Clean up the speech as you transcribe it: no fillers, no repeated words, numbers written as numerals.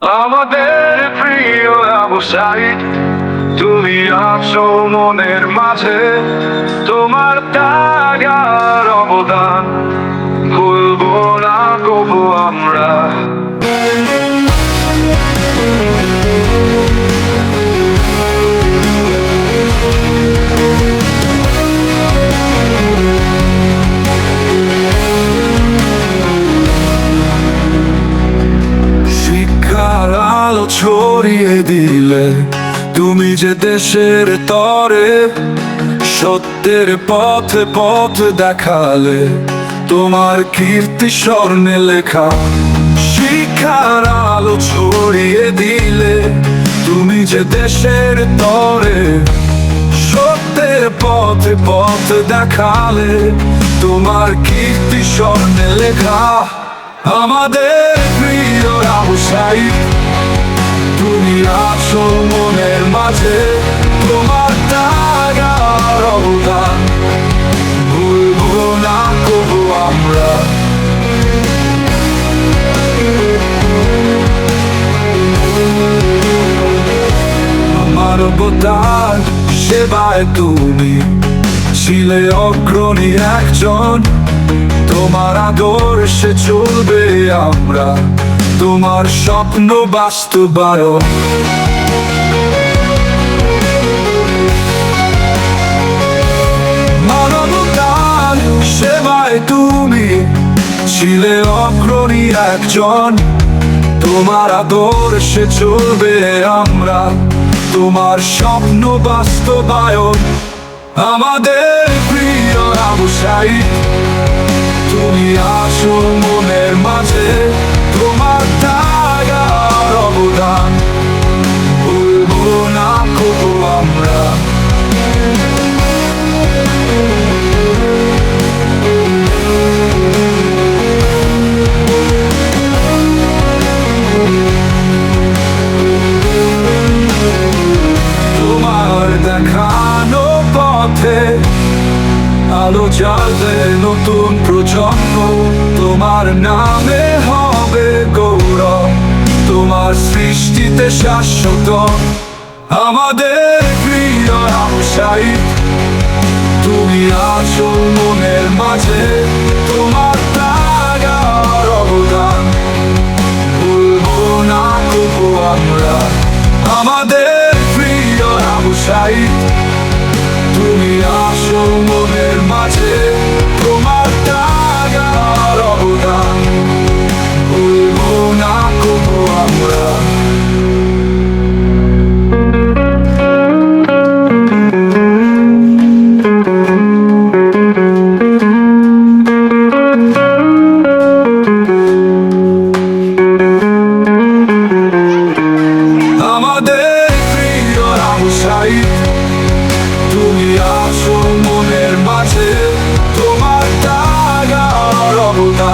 আমাদের প্রিয় আবু সাইদ, তুমি আছো মনের মাঝে। তোমার ত্যাগ আর অবদান ভুলবো না কবু আমরা। শিক্ষার আলো ছড়িয়ে দিলে তুমি যে দেশের তরে, সত্যের পথে পথ দেখালে তোমার কীর্তি স্বর্ণে লেখা। শিক্ষার আলো ছড়িয়ে দিলে তুমি যে দেশের তরে, সত্যের পথে পথ দেখালে তোমার কীর্তি স্বর্ণে লেখা। আমাদের প্রিয় আবু সাইদ, তুমি আছো মনের মাঝে। তোমার ত্যাগ আর অবদান ভুলবো না কবু আমরা। মানবতার সেবায় তুমি ছিলে অগ্রণী একজন। তোমার আদর্শে চলবে আমরা, তোমার স্বপ্ন বাস্তবায়ন। মানবতার সেবায় তুমি ছিলে অগ্রণী একজন। তোমার আদর্শে চলবে আমরা, তোমার স্বপ্ন বাস্তবায়ন। আমাদের প্রিয় আবু সাইদ, তুমি আছো মনের মাঝে। তোমার ত্যাগ আর অবদান ভুলবো না কবু আমরা। তোমার দেখানো পথে আলো জ্বালবে নতুন প্রজন্ম। তোমার নামে হবে গৌরব, তোমার সৃষ্টিতে শাশ্বত। আমাদের প্রিয় আবু সাইদ, তুমি আছো মনের মাঝে। তোমার ত্যাগ আর অবদান ভুলবো না কবু আমরা। আমাদের প্রিয় আবু সাইদ, তুমি আছো মনের মাঝে। তোমার ত্যাগ আর অবদান ভুলবো না কবু আমরা। আমাদের প্রিয় আবু সাইদ, তুমি আছো মনের মাঝে। তোমার ত্যাগ আর অবদান